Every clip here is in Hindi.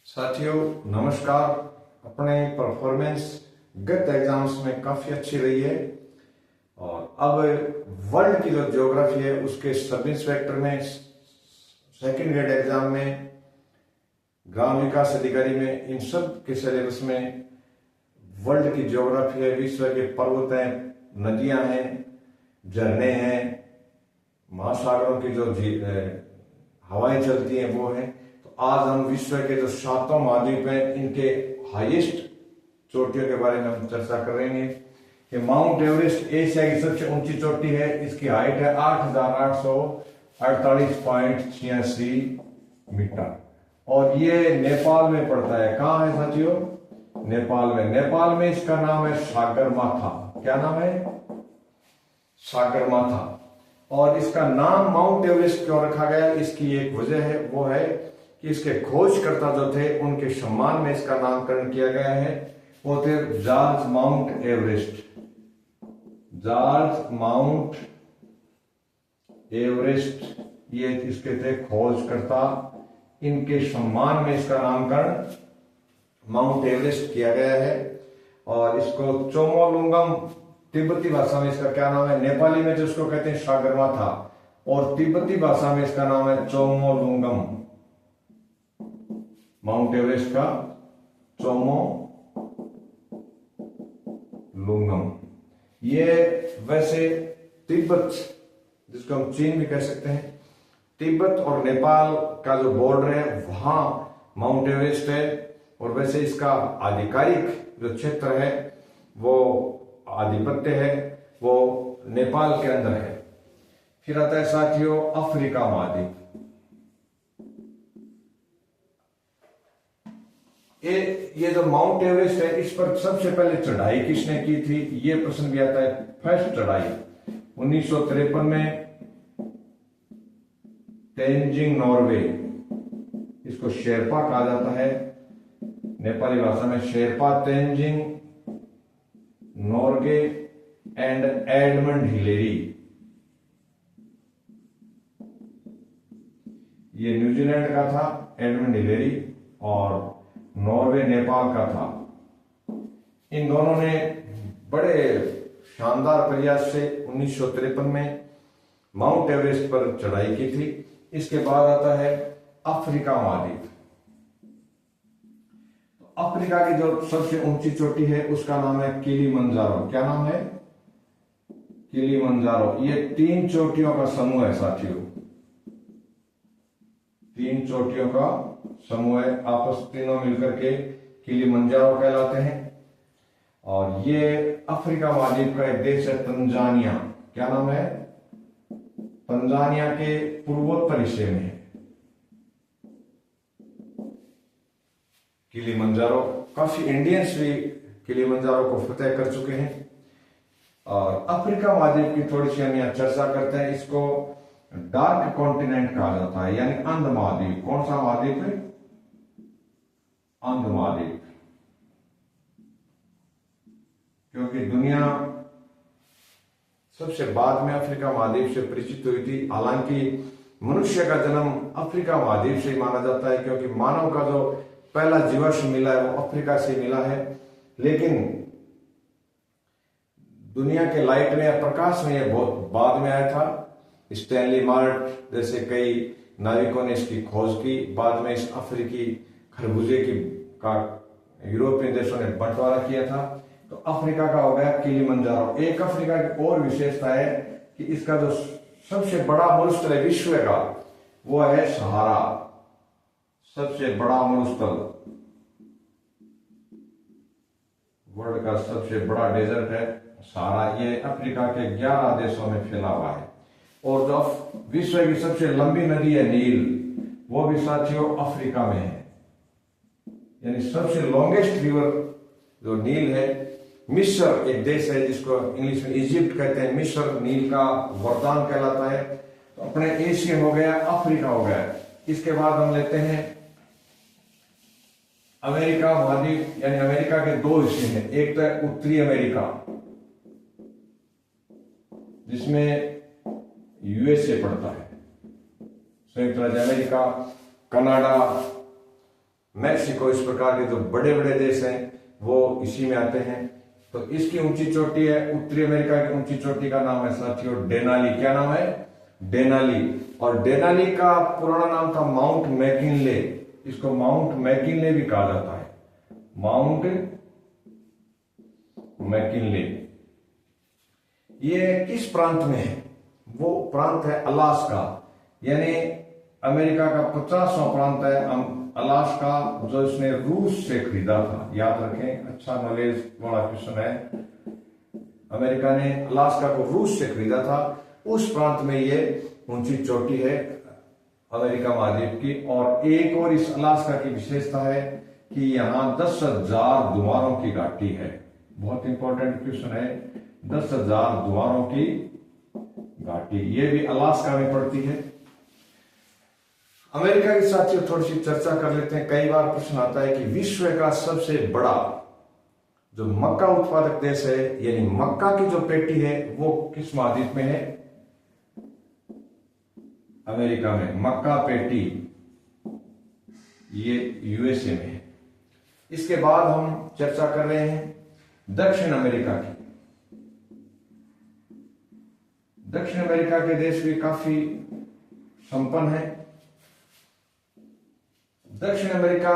साथियों नमस्कार। अपने परफॉर्मेंस गत एग्जाम्स में काफ़ी अच्छी रही है और अब वर्ल्ड की जो ज्योग्राफी है उसके सब इंस्पेक्टर में सेकंड ग्रेड एग्जाम में ग्राम विकास अधिकारी में इन सब के सिलेबस में वर्ल्ड की ज्योग्राफी है। विश्व के पर्वत हैं, नदियां हैं, झरने हैं, महासागरों की जो हवाएं चलती हैं वो है। तो आज हम विश्व के जो 7 महाद्वीप हैं इनके हाईएस्ट चोटियों के बारे में हम चर्चा करेंगे कि माउंट एवरेस्ट एशिया की सबसे ऊंची चोटी है। इसकी हाइट है 8,848.86 मीटर और ये नेपाल में पड़ता है। कहाँ है साथियों? नेपाल में। नेपाल में इसका नाम है सागरमाथा। क्या नाम है? सागरमाथा। और इसका नाम माउंट एवरेस्ट क्यों रखा गया, इसकी एक वजह है, वो है कि इसके खोजकर्ता जो थे उनके सम्मान में इसका नामकरण किया गया है। वो थे George mount Everest. George mount Everest ये इसके थे खोजकर्ता। इनके सम्मान में इसका नामकरण माउंट एवरेस्ट किया गया है। और इसको चोमोलुंगम, तिब्बती भाषा में इसका क्या नाम है? नेपाली में जो इसको कहते हैं सागरमाथा और तिब्बती भाषा में इसका नाम है चोमोलुंगम। माउंट एवरेस्ट का चोमोलुंगम। ये वैसे तिब्बत, जिसको हम चीन भी कह सकते हैं, तिब्बत और नेपाल का जो बॉर्डर है वहां माउंट एवरेस्ट है। और वैसे इसका आधिकारिक जो क्षेत्र है वो आधिपत्य है वो नेपाल के अंदर है। फिर आता है साथियों अफ्रीका महाद्वीप। ये जो माउंट एवरेस्ट है इस पर सबसे पहले चढ़ाई किसने की थी, ये प्रश्न भी आता है। फर्स्ट चढ़ाई 1953 में तेंजिंग नॉर्वे, इसको शेरपा कहा जाता है, नेपाली भाषा में Sherpa Tenzing Norgay and Edmund Hillary. ये न्यूजीलैंड का था एडमंड हिलेरी और नॉर्वे नेपाल का था। इन दोनों ने बड़े शानदार प्रयास से 1953 में माउंट एवरेस्ट पर चढ़ाई की थी। इसके बाद आता है अफ्रीका महाद्वीप। अफ्रीका की जो सबसे ऊंची चोटी है उसका नाम है किलिमंजारो। क्या नाम है? किलिमंजारो। ये 3 चोटियों का समूह है साथियों। 3 चोटियों का समूह है, आपस तीनों मिलकर के किलिमंजारो कहलाते हैं। और ये अफ्रीका महाद्वीप का एक देश है तंजानिया। क्या नाम है? तंजानिया के पूर्वोत्तर हिस्से में है किलिमंजारो। काफी इंडियंस भी किलिमंजारो को फतेह कर चुके हैं। और अफ्रीका महाद्वीप की थोड़ी सी हम यहाँ चर्चा करते हैं। इसको डार्क कॉन्टिनेंट कहा जाता है, यानी अंध महाद्वीप। कौन सा महाद्वीप है? अंध महाद्वीप। क्योंकि दुनिया सबसे बाद में अफ्रीका महाद्वीप से परिचित हुई थी। हालांकि मनुष्य का जन्म अफ्रीका महाद्वीप से ही माना जाता है, क्योंकि मानव का जो पहला जीवाश्म मिला है वो अफ्रीका से मिला है। लेकिन दुनिया के लाइट में या प्रकाश में यह बहुत बाद में आया था। स्टैनली मार्ट जैसे कई नाविकों ने इसकी खोज की। बाद में इस अफ्रीकी खरबूजे का यूरोपियन देशों ने बंटवारा किया था। तो अफ्रीका का हो गया किलिमंजारो। एक अफ्रीका की और विशेषता है कि इसका जो सबसे बड़ा मरुस्थल है विश्व का वो है सहारा। सबसे बड़ा मरुस्थल, वर्ल्ड का सबसे बड़ा डेजर्ट है सहारा। ये अफ्रीका के 11 देशों में फैला हुआ है। और जो विश्व की सबसे लंबी नदी है नील, वो भी साथियों अफ्रीका में है। यानी सबसे लॉन्गेस्ट रिवर जो नील है। मिस्र एक देश है जिसको इंग्लिश में इजिप्ट कहते हैं। मिस्र नील का वरदान कहलाता है। तो अपने एशिया हो गया, अफ्रीका हो गया। इसके बाद हम लेते हैं अमेरिका महाद्वीप। यानी अमेरिका के 2 हिस्से हैं। एक तो है उत्तरी अमेरिका जिसमें यूएसए पड़ता है, संयुक्त राज्य अमेरिका, कनाडा, मैक्सिको, इस प्रकार के जो बड़े बड़े देश हैं वो इसी में आते हैं। तो इसकी ऊंची चोटी है, उत्तरी अमेरिका की ऊंची चोटी का नाम है साथियों डेनाली। क्या नाम है? डेनाली। और डेनाली का पुराना नाम था माउंट मैकिनले। इसको माउंट मैकिनले भी कहा जाता है, माउंट मैकिनले। ये किस प्रांत में है? वो प्रांत है अलास्का, यानी अमेरिका का 50वां प्रांत है अलास्का, जो इसने रूस से खरीदा था। याद रखें, अच्छा नॉलेज वाला क्वेश्चन है। अमेरिका ने अलास्का को रूस से खरीदा था। उस प्रांत में ये ऊंची चोटी है अमेरिका महाद्वीप की। और एक और इस अलास्का की विशेषता है कि यहां 10,000 द्वारों की घाटी है। बहुत इंपॉर्टेंट क्वेश्चन है, 10,000 द्वारों की घाटी, ये भी अलास्का में पड़ती है। अमेरिका के साथियों थोड़ी सी चर्चा कर लेते हैं। कई बार प्रश्न आता है कि विश्व का सबसे बड़ा जो मक्का उत्पादक देश है, यानी मक्का की जो पेटी है, वो किस महाद्वीप में है? अमेरिका में। मक्का पेटी ये यूएसए में है। इसके बाद हम चर्चा कर रहे हैं दक्षिण अमेरिका की। दक्षिण अमेरिका के देश भी काफी संपन्न है। दक्षिण अमेरिका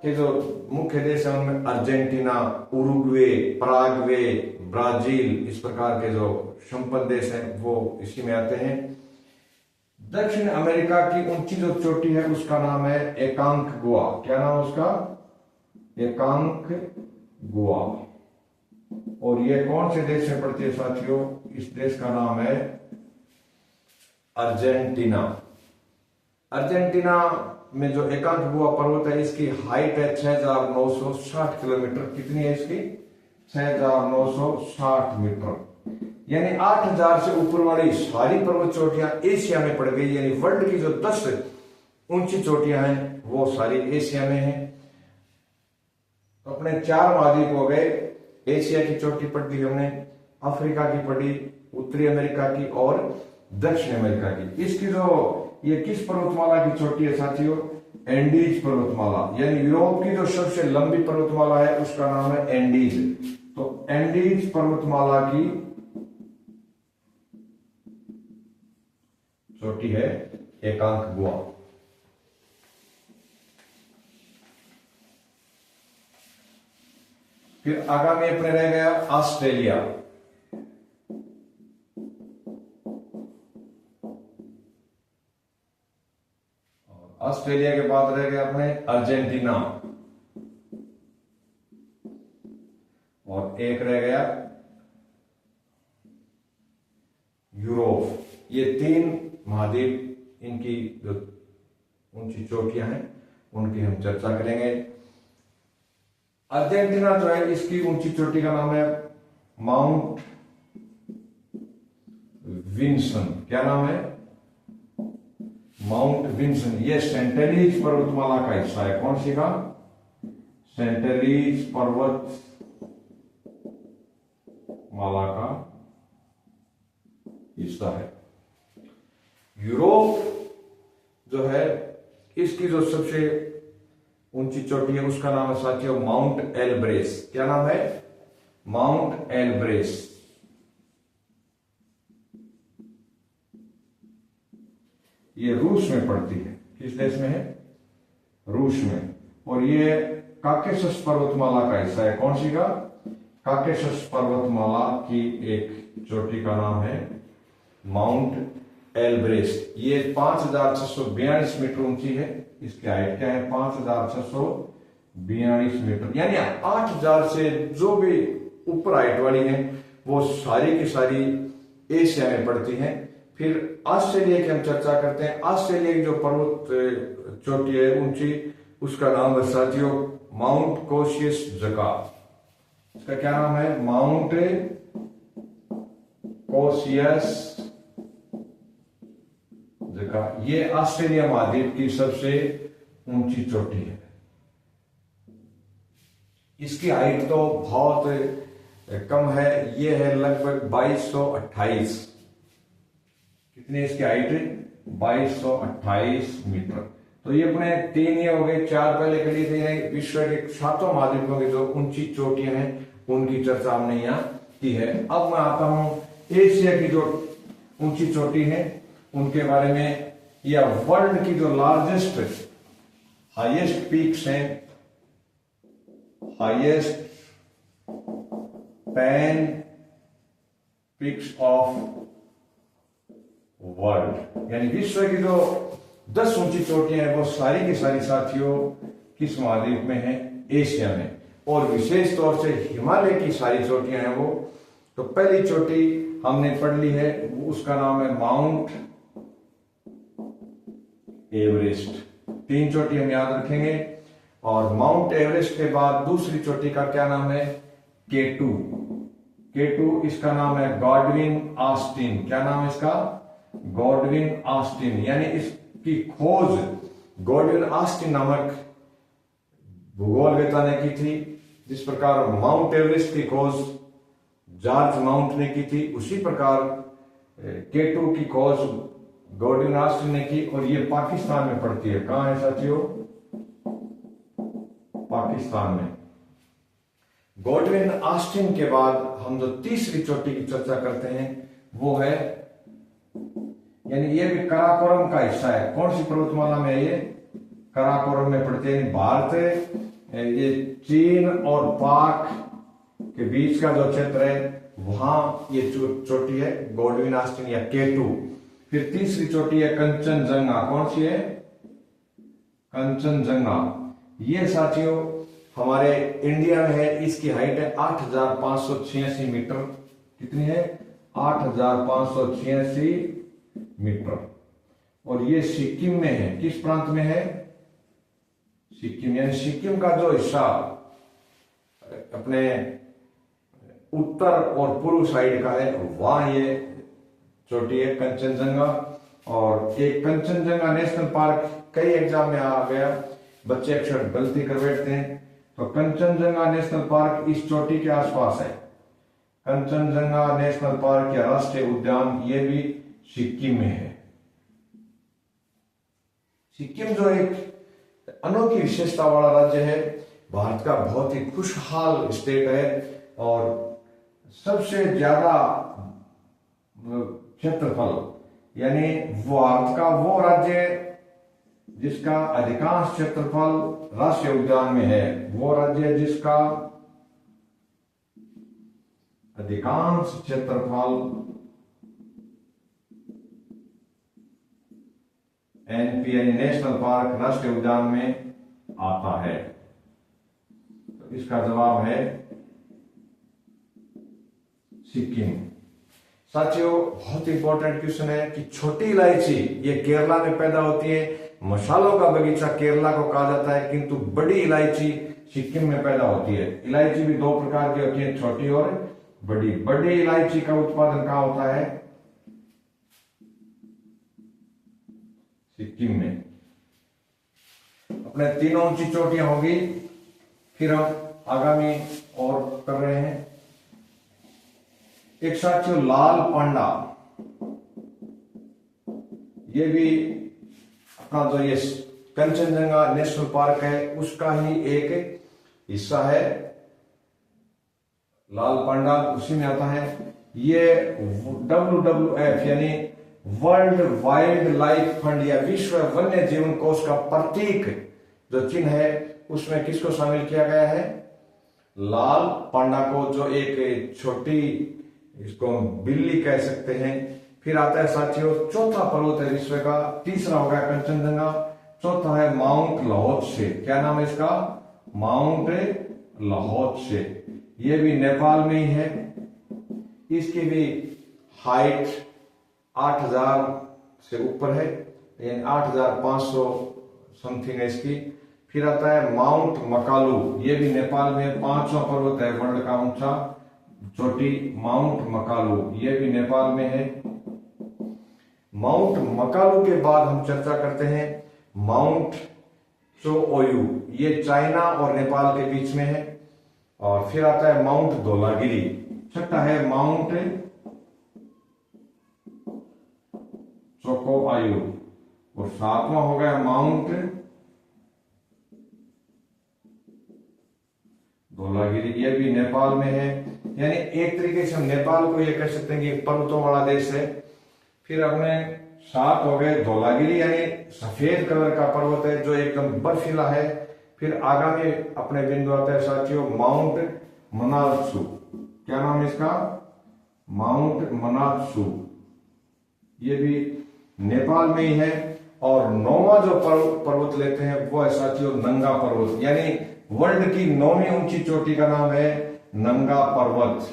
के जो मुख्य देश हैं उनमें अर्जेंटीना, उरुग्वे, पराग्वे, ब्राजील, इस प्रकार के जो संपन्न देश हैं वो इसी में आते हैं। दक्षिण अमेरिका की ऊंची जो चोटी है उसका नाम है एकांकगुआ। क्या नाम है उसका? एकांकगुआ। और ये कौन से देश में पड़ती है साथियों? इस देश का नाम है अर्जेंटीना। अर्जेंटीना में जो एकांकगुआ पर्वत है, इसकी हाइट है 6,960 किलोमीटर। कितनी है इसकी? 6,960 मीटर। यानी 8,000 से ऊपर वाली सारी पर्वत चोटियां एशिया में पड़ गई। यानी वर्ल्ड की जो 10 ऊंची चोटियां हैं वो सारी एशिया में हैं। तो अपने 4 महाद्वीप हो गए। एशिया की चोटी पढ़ दी हमने, अफ्रीका की पढ़ी, उत्तरी अमेरिका की और दक्षिण अमेरिका की। इसकी जो ये किस पर्वतमाला की चोटी है साथियों? एंडीज पर्वतमाला। यानी यूरोप की जो सबसे लंबी पर्वतमाला है उसका नाम है एंडीज। तो एंडीज पर्वतमाला की चोटी है एकांकगुआ। फिर आगामी अपने रह गया ऑस्ट्रेलिया। ऑस्ट्रेलिया के बाद रह गया अपने अर्जेंटीना, और एक रह गया यूरोप। ये 3 महाद्वीप, इनकी जो ऊंची चोटियां हैं उनकी हम चर्चा करेंगे। अर्जेंटीना जो है इसकी ऊंची चोटी का नाम है माउंट विंसन। क्या नाम है? Mount Vinson. ये सेंटेलीज पर्वतमाला का हिस्सा है। कौन सी का? सेंटेलीज पर्वत माला का हिस्सा है। यूरोप जो है इसकी जो सबसे ऊंची चोटी है उसका नाम है साथियों माउंट एलब्रेस। क्या नाम है? माउंट एलब्रेस। ये रूस में पड़ती है। किस देश में है? रूस में। और ये काकेशस पर्वतमाला का हिस्सा है। कौन सी का? काकेशस पर्वतमाला की एक चोटी का नाम है माउंट एलब्रेस। ये 5,642 मीटर ऊंची है। इसकी हाइट क्या है? 5,642 मीटर। यानी 8,000 से जो भी ऊपर हाइट वाली है वो सारी की सारी एशिया में पड़ती हैं। फिर ऑस्ट्रेलिया की हम चर्चा करते हैं। ऑस्ट्रेलिया की जो पर्वत चोटी है ऊंची, उसका नाम है साथियों माउंट कोशियस जका। इसका क्या नाम है? माउंट कोशियस जका। ये ऑस्ट्रेलिया महाद्वीप की सबसे ऊंची चोटी है। इसकी हाइट तो बहुत कम है, ये है लगभग 2228। कितनी इसकी हाइट? 2228 मीटर। तो ये अपने 3 ही हो गए, 4 पहले के लिए थे। विश्व के 7 महाद्वीपों की जो ऊंची चोटियां हैं उनकी चर्चा हमने यहाँ की है। अब मैं आता हूं एशिया की जो ऊंची चोटी है उनके बारे में, या वर्ल्ड की जो लार्जेस्ट हाईएस्ट पीक्स हैं, highest pan peaks of world, यानी विश्व की जो 10 ऊंची चोटियां हैं वो सारी की सारी साथियों किस महाद्वीप में है? एशिया में। और विशेष तौर से हिमालय की सारी चोटियां हैं वो। तो पहली चोटी हमने पढ़ ली है, उसका नाम है माउंट एवरेस्ट। 3 चोटी हम याद रखेंगे। और माउंट एवरेस्ट के बाद दूसरी चोटी का क्या नाम है? K2। K2 इसका नाम है गॉडविन ऑस्टिन। क्या नाम है इसका? Godwin Austen. यानी इसकी खोज गॉडविन ऑस्टिन नामक भूगोलवेत्ता ने की थी। जिस प्रकार माउंट एवरेस्ट की खोज जॉर्ज माउंट ने की थी, उसी प्रकार K2 की खोज गॉडविन ऑस्टिन ने की। और ये पाकिस्तान में पड़ती है। कहां है साथियों? पाकिस्तान में। गॉडविन ऑस्टिन के बाद हम जो तीसरी चोटी की चर्चा करते हैं वो है, यानी ये भी काराकोरम का हिस्सा है। कौन सी पर्वतमाला में है ये? काराकोरम में पड़ते हैं। भारत, ये चीन और पाक के बीच का जो क्षेत्र है वहां ये चोटी है गॉडविन ऑस्टिन या K2। फिर तीसरी चोटी है कंचनजंगा। कौन सी है? कंचनजंगा। ये साथियों हमारे इंडिया में है। इसकी हाइट है 8,586 मीटर। कितनी है? 8,586 मीटर। और ये सिक्किम में है। किस प्रांत में है? सिक्किम। यानी सिक्किम का जो हिस्सा अपने उत्तर और पूर्व साइड का है वहां ये चोटी है कंचनजंगा। और एक कंचनजंगा नेशनल पार्क कई एग्जाम में आ गया, बच्चे अक्सर गलती कर बैठते हैं। तो कंचनजंगा नेशनल पार्क इस चोटी के आसपास है। कंचनजंगा नेशनल पार्क या राष्ट्रीय उद्यान ये भी सिक्किम में है। सिक्किम जो एक अनोखी विशेषता वाला राज्य है, भारत का बहुत ही खुशहाल स्टेट है। और सबसे ज्यादा क्षेत्रफल, यानी भारत का वो राज्य जिसका अधिकांश क्षेत्रफल राष्ट्रीय उद्यान में है, वो राज्य जिसका अधिकांश क्षेत्रफल एनपी यानी नेशनल पार्क राष्ट्रीय उद्यान में आता है। तो इसका जवाब है सिक्किम। साथियों बहुत इंपॉर्टेंट क्वेश्चन है कि छोटी इलायची ये केरला में पैदा होती है। मसालों का बगीचा केरला को कहा जाता है, किंतु बड़ी इलायची सिक्किम में पैदा होती है। इलायची भी 2 प्रकार की होती है, छोटी और बड़ी। बड़ी इलायची का उत्पादन कहां होता है? सिक्किम में। अपने 3 ऊंची चोटियां होगी। फिर हम आगामी और कर रहे हैं। एक साथियों लाल पांडा, ये भी अपना जो ये कंचनजंगा नेशनल पार्क है उसका ही एक हिस्सा है। लाल पांडा उसी में आता है। ये WWF यानी वर्ल्ड वाइल्ड लाइफ फंड या विश्व वन्य जीवन कोष का प्रतीक जो चिन्ह है उसमें किसको शामिल किया गया है? लाल पांडा को, जो एक छोटी, इसको बिल्ली कह सकते हैं। फिर आता है साथियों चौथा पर्वत है विश्व का। तीसरा होगा कंचनजंगा, चौथा है माउंट लाओत्से। क्या नाम है इसका? Mount Laozi. ये भी नेपाल में ही है। इसकी भी हाइट 8,000 से ऊपर है, यानी 8,500 समथिंग है इसकी। फिर आता है माउंट मकालू, ये भी नेपाल में 5वां पर्वत है वर्ल्ड का ऊंचा चोटी माउंट मकालू, ये भी नेपाल में है। माउंट मकालू के बाद हम चर्चा करते हैं माउंट चोओयू, ये चाइना और नेपाल के बीच में है। और फिर आता है माउंट धौलागिरी। छठा है माउंट चोकोआयू, और 7वां हो गया माउंट धौलागिरी, ये भी नेपाल में है। यानी एक तरीके से हम नेपाल को ये कह सकते हैं कि पर्वतों वाला देश है। फिर अपने 7 हो गए धौलागिरी, यानी सफेद कलर का पर्वत है जो एकदम बर्फीला है। फिर आगामी अपने बिंदु आता है साथियों माउंट मनात्सू। क्या नाम है इसका? माउंट मनात्सू, ये भी नेपाल में ही है। और 9वां जो पर्वत लेते हैं वो है साथियों नंगा पर्वत, यानी वर्ल्ड की 9वीं ऊंची चोटी का नाम है नंगा पर्वत।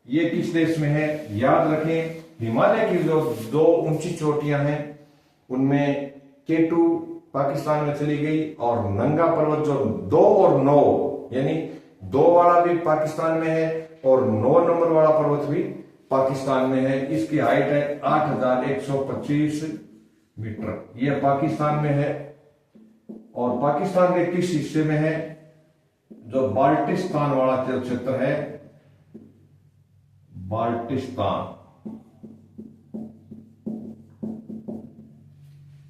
ये किस देश में है? याद रखें, हिमालय की जो 2 ऊंची चोटियां हैं उनमें K2 पाकिस्तान में चली गई, और नंगा पर्वत जो 2 और 9, यानी 2 वाला भी पाकिस्तान में है और 9 नंबर वाला पर्वत भी पाकिस्तान में है। इसकी हाइट है 8125 मीटर। यह पाकिस्तान में है। और पाकिस्तान के किस हिस्से में है? जो बाल्टिस्तान वाला क्षेत्र है, बाल्टिस्तान,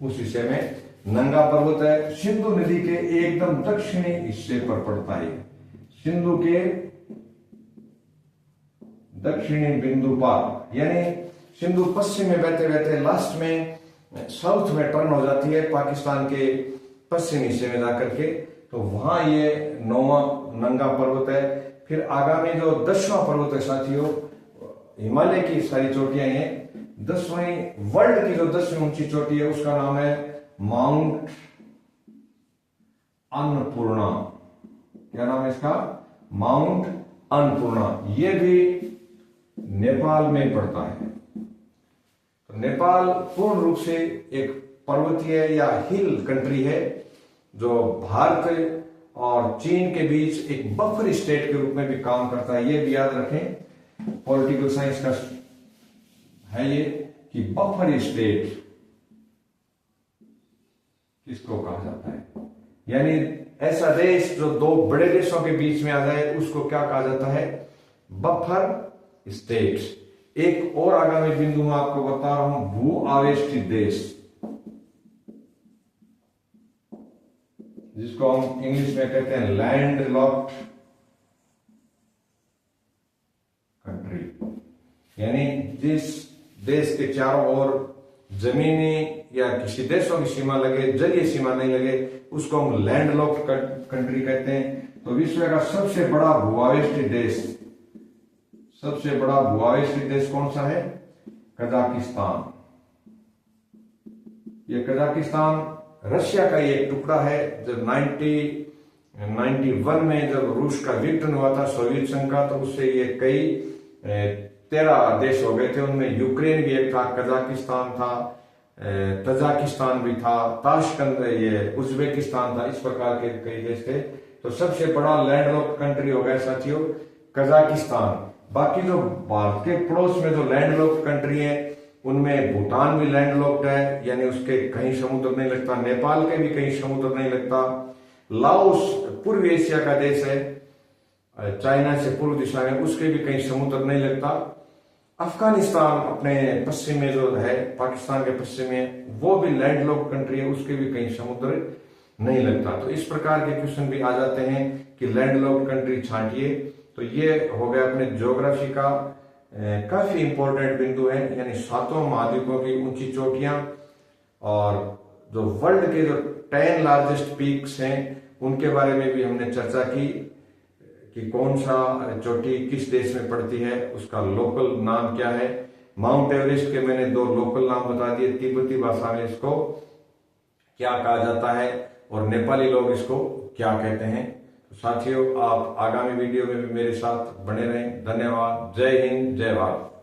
उस हिस्से में नंगा पर्वत है। सिंधु नदी के एकदम दक्षिणी हिस्से पर पड़ता है। सिंधु के दक्षिणी बिंदु पर, यानी सिंधु पश्चिम में बहते बहते लास्ट में साउथ में टर्न हो जाती है पाकिस्तान के पश्चिमी हिस्से में जाकर के, तो वहां ये 9वां नंगा पर्वत है। फिर आगामी जो 10वां पर्वत है साथियों, हिमालय की सारी चोटियां हैं, 10वीं वर्ल्ड की जो 10वीं ऊंची चोटी है उसका नाम है माउंट अन्नपूर्णा। क्या नाम है इसका? माउंट अन्नपूर्णा। ये भी नेपाल में पड़ता है। तो नेपाल पूर्ण रूप से एक पर्वतीय या हिल कंट्री है जो भारत और चीन के बीच एक बफर स्टेट के रूप में भी काम करता है। ये भी याद रखें, पॉलिटिकल साइंस का है ये कि बफर स्टेट किसको कहा जाता है, यानी ऐसा देश जो 2 बड़े देशों के बीच में आ जाए उसको क्या कहा जाता है? Buffer state. एक और आगामी बिंदु मैं आपको बता रहा हूं, भू आवेष्टित देश, जिसको हम इंग्लिश में कहते हैं लैंड लॉक्ड कंट्री। यानी जिस देश के चारों ओर जमीनी या किसी देशों की सीमा लगे, जलीय सीमा नहीं लगे, उसको हम लैंड लॉक्ड कंट्री कहते हैं। तो विश्व का सबसे बड़ा भूआवेष्टित देश, सबसे बड़ा भूआवेष्टित देश कौन सा है? कजाकिस्तान। ये कजाकिस्तान रशिया का ही एक टुकड़ा है। जब 1991 में जब रूस का विघटन हुआ था सोवियत संघ का, तो उससे ये कई 13 देश हो गए थे। उनमें यूक्रेन भी एक था, कजाकिस्तान था, तजाकिस्तान भी था, ताशकंद, ये उज्बेकिस्तान था। इस प्रकार के कई देश थे। तो सबसे बड़ा लैंडलॉक्ड कंट्री हो गया साथियों कजाकिस्तान। बाकी जो भारत के पड़ोस में जो लैंडलॉक्ड कंट्री है उनमें भूटान भी लैंडलॉक्ड है, यानी उसके कहीं समुद्र नहीं लगता। नेपाल के भी कहीं समुद्र नहीं लगता। लाओस पूर्वी एशिया का देश है, चाइना से पूर्व दिशा में, उसके भी कहीं समुद्र नहीं लगता। अफगानिस्तान अपने पश्चिम में जो है, पाकिस्तान के पश्चिम में, वो भी लैंडलॉक्ड कंट्री है, उसके भी कहीं समुद्र नहीं लगता। तो इस प्रकार के क्वेश्चन भी आ जाते हैं कि लैंडलॉक्ड कंट्री छांटिए। तो ये हो गया अपने ज्योग्राफी का काफी इंपॉर्टेंट बिंदु है, यानी 7 महाद्वीपों की ऊंची चोटियां, और जो वर्ल्ड के जो 10 लार्जेस्ट पीक्स हैं उनके बारे में भी हमने चर्चा की कि कौन सा चोटी किस देश में पड़ती है, उसका लोकल नाम क्या है। माउंट एवरेस्ट के मैंने 2 लोकल नाम बता दिए, तिब्बती भाषा में इसको क्या कहा जाता है और नेपाली लोग इसको क्या कहते हैं। तो साथियों, आप आगामी वीडियो में भी मेरे साथ बने रहें। धन्यवाद। जय हिंद, जय भारत।